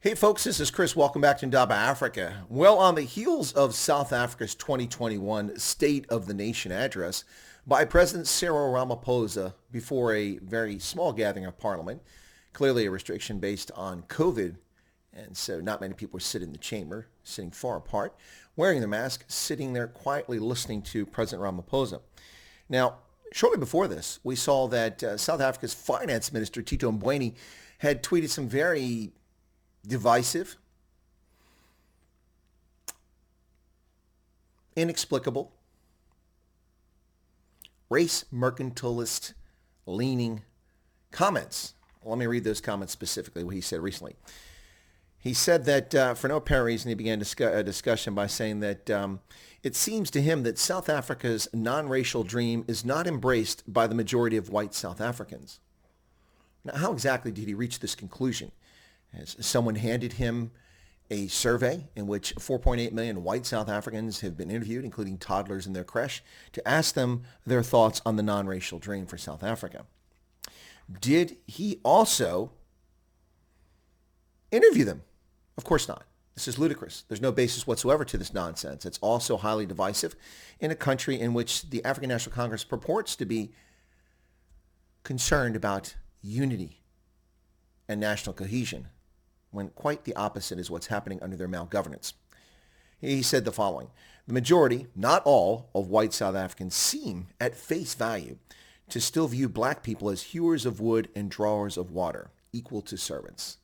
Hey folks, this is Chris. Welcome back to Ndaba Africa. Well, on the heels of South Africa's 2021 State of the Nation address by President Cyril Ramaphosa before a very small gathering of Parliament, clearly a restriction based on COVID, and so not many people were sitting in the chamber, sitting far apart, wearing their mask, sitting there quietly listening to President Ramaphosa. Now, shortly before this, we saw that South Africa's Finance Minister Tito Mboweni had tweeted some very divisive, inexplicable, race mercantilist leaning comments. Let me read those comments specifically, what he said recently. He said that for no apparent reason, he began a discussion by saying that it seems to him that South Africa's non-racial dream is not embraced by the majority of white South Africans. Now, how exactly did he reach this conclusion? As someone handed him a survey in which 4.8 million white South Africans have been interviewed, including toddlers in their creche, to ask them their thoughts on the non-racial dream for South Africa. Did he also interview them? Of course not. This is ludicrous. There's no basis whatsoever to this nonsense. It's also highly divisive in a country in which the African National Congress purports to be concerned about unity and national cohesion, when quite the opposite is what's happening under their malgovernance. He said the following: the majority, not all, of white South Africans seem, at face value, to still view black people as hewers of wood and drawers of water, equal to servants.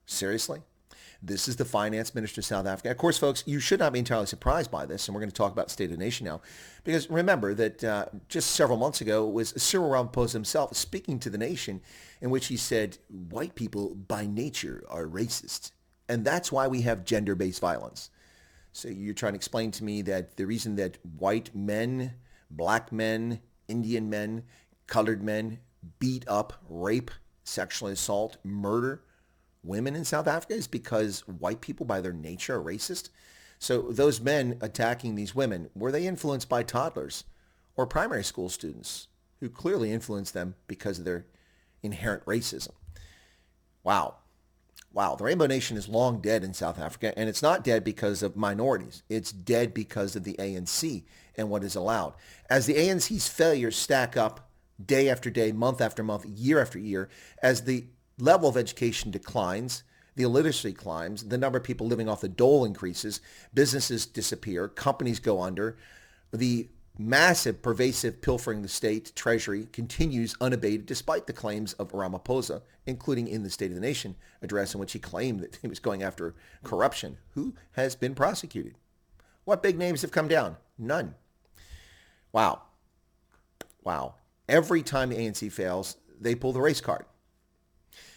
Seriously? This is the finance minister of South Africa. Of course, folks, you should not be entirely surprised by this, and we're going to talk about State of the Nation now, because remember that just several months ago it was Cyril Ramaphosa himself speaking to the nation in which he said, white people by nature are racist, and that's why we have gender-based violence. So you're trying to explain to me that the reason that white men, black men, Indian men, colored men beat up, rape, sexually assault, murder women in South Africa is because white people by their nature are racist? So those men attacking these women, were they influenced by toddlers or primary school students who clearly influenced them because of their inherent racism? Wow. The Rainbow Nation is long dead in South Africa, and it's not dead because of minorities. It's dead because of the ANC and what is allowed. As the ANC's failures stack up day after day, month after month, year after year, as the level of education declines, the illiteracy climbs, the number of people living off the dole increases, businesses disappear, companies go under, the massive, pervasive pilfering the state treasury continues unabated despite the claims of Ramaphosa, including in the State of the Nation address in which he claimed that he was going after corruption. Who has been prosecuted? What big names have come down? None. Wow. Every time the ANC fails, they pull the race card,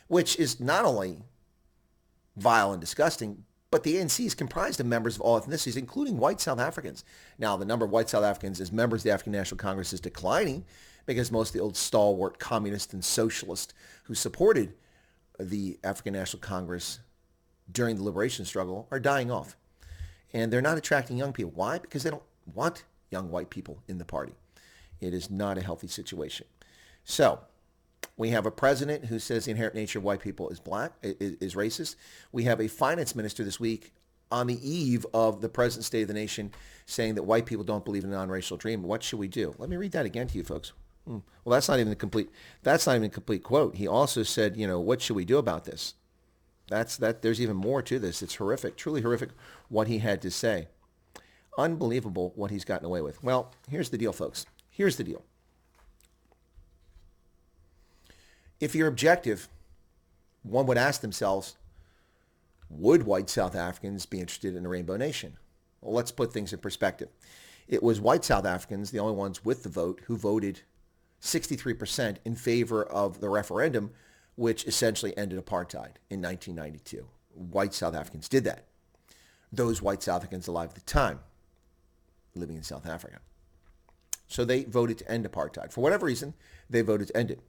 which is not only vile and disgusting, but the ANC is comprised of members of all ethnicities, including white South Africans. Now, the number of white South Africans as members of the African National Congress is declining because most of the old stalwart communists and socialists who supported the African National Congress during the liberation struggle are dying off. And they're not attracting young people. Why? Because they don't want young white people in the party. It is not a healthy situation. So we have a president who says the inherent nature of white people is is racist. We have a finance minister this week on the eve of the President's State of the Nation saying that white people don't believe in a non-racial dream. What should we do? Let me read that again to you, folks. Well, that's not even a complete quote. He also said, what should we do about this? There's even more to this. It's horrific, truly horrific what he had to say. Unbelievable what he's gotten away with. Well, here's the deal, folks. Here's the deal. If you're objective, one would ask themselves, would white South Africans be interested in a Rainbow Nation? Well, let's put things in perspective. It was white South Africans, the only ones with the vote, who voted 63% in favor of the referendum, which essentially ended apartheid in 1992. White South Africans did that. Those white South Africans alive at the time living in South Africa. So they voted to end apartheid. For whatever reason, they voted to end it.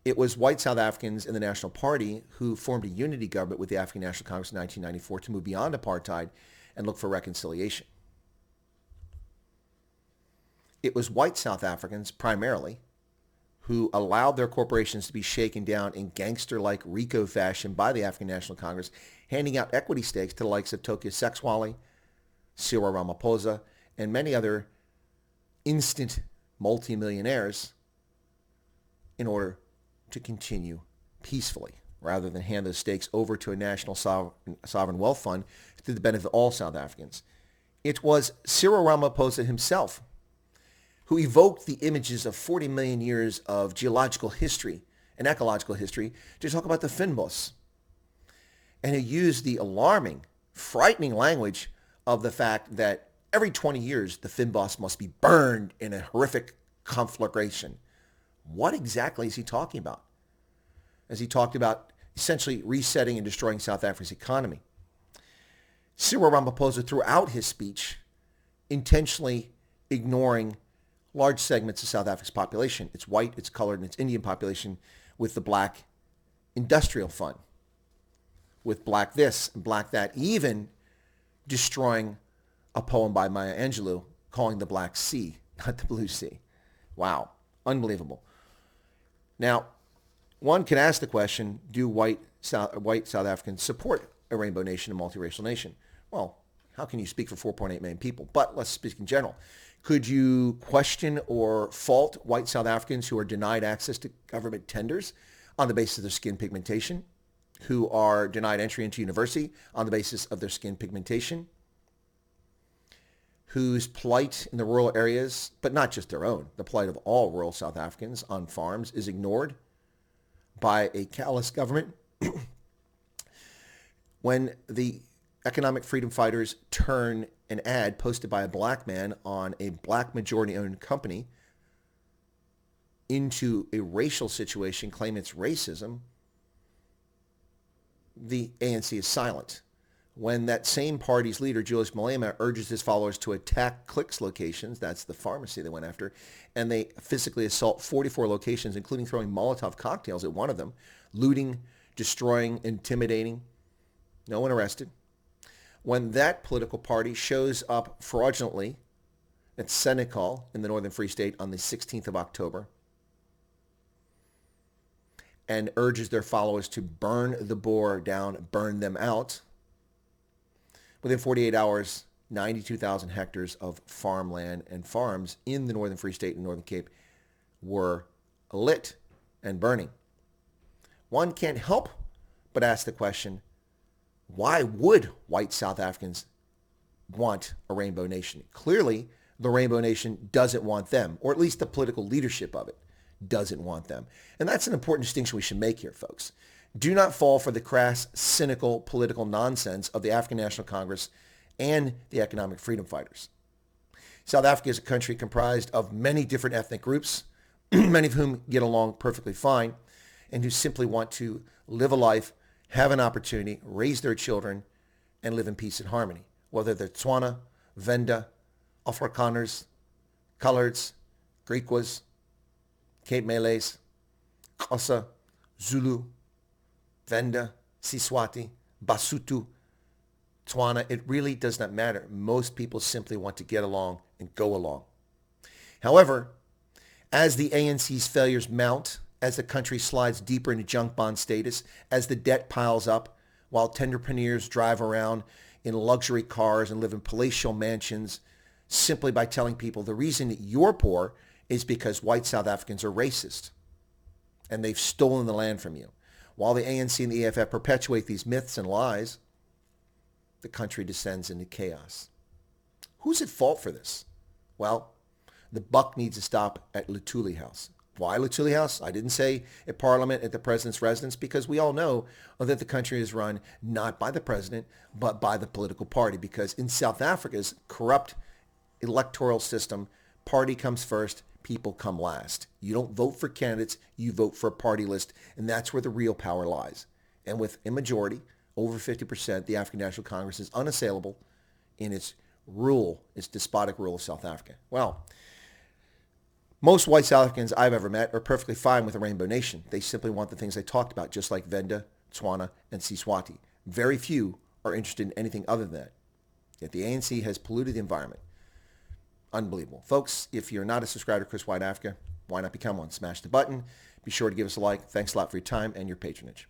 It was white South Africans in the National Party who formed a unity government with the African National Congress in 1994 to move beyond apartheid and look for reconciliation. It was white South Africans, primarily, who allowed their corporations to be shaken down in gangster-like RICO fashion by the African National Congress, handing out equity stakes to the likes of Tokyo Sexwale, Cyril Ramaphosa, and many other instant multimillionaires in order to continue peacefully, rather than hand those stakes over to a national sovereign wealth fund to the benefit of all South Africans. It was Cyril Ramaphosa himself who evoked the images of 40 million years of geological history and ecological history to talk about the fynbos, and who used the alarming, frightening language of the fact that every 20 years the fynbos must be burned in a horrific conflagration. What exactly is he talking about? As he talked about essentially resetting and destroying South Africa's economy. Cyril Ramaphosa, throughout his speech, intentionally ignoring large segments of South Africa's population, its white, its colored, and its Indian population, with the black industrial fund, with black this and black that, even destroying a poem by Maya Angelou calling the Black Sea, not the Blue Sea. Wow, unbelievable. Now, one can ask the question, do white South Africans support a rainbow nation, a multiracial nation? Well, how can you speak for 4.8 million people? But let's speak in general. Could you question or fault white South Africans who are denied access to government tenders on the basis of their skin pigmentation, who are denied entry into university on the basis of their skin pigmentation, whose plight in the rural areas, but not just their own, the plight of all rural South Africans on farms, is ignored by a callous government? When the economic freedom fighters turn an ad posted by a black man on a black majority-owned company into a racial situation, claim it's racism, the ANC is silent. When that same party's leader, Julius Malema, urges his followers to attack Clicks locations, that's the pharmacy they went after, and they physically assault 44 locations, including throwing Molotov cocktails at one of them, looting, destroying, intimidating, no one arrested. When that political party shows up fraudulently at Senegal in the Northern Free State on the 16th of October and urges their followers to burn the Boer down, burn them out, within 48 hours, 92,000 hectares of farmland and farms in the Northern Free State and Northern Cape were lit and burning. One can't help but ask the question, why would white South Africans want a rainbow nation? Clearly, the rainbow nation doesn't want them, or at least the political leadership of it doesn't want them. And that's an important distinction we should make here, folks. Do not fall for the crass, cynical political nonsense of the African National Congress and the economic freedom fighters. South Africa is a country comprised of many different ethnic groups, many of whom get along perfectly fine, and who simply want to live a life, have an opportunity, raise their children, and live in peace and harmony. Whether they're Tswana, Venda, Afrikaners, Coloreds, Griquas, Cape Malays, Xhosa, Zulu, Venda, Siswati, Basotho, Tswana, it really does not matter. Most people simply want to get along and go along. However, as the ANC's failures mount, as the country slides deeper into junk bond status, as the debt piles up, while tenderpreneurs drive around in luxury cars and live in palatial mansions simply by telling people the reason you're poor is because white South Africans are racist and they've stolen the land from you. While the ANC and the EFF perpetuate these myths and lies, the country descends into chaos. Who's at fault for this? Well, the buck needs to stop at Luthuli House. Why Luthuli House? I didn't say at Parliament, at the president's residence, because we all know that the country is run not by the president, but by the political party. Because in South Africa's corrupt electoral system, party comes first, people come last. You don't vote for candidates, you vote for a party list, and that's where the real power lies. And with a majority, over 50%, the African National Congress is unassailable in its rule, its despotic rule of South Africa. Well, most white South Africans I've ever met are perfectly fine with a rainbow nation. They simply want the things I talked about, just like Venda, Tswana, and Siswati. Very few are interested in anything other than that. Yet the ANC has polluted the environment. Unbelievable. Folks, if you're not a subscriber to Chris White Africa, Why not become one? Smash the button. Be sure to give us a like. Thanks a lot for your time and your patronage.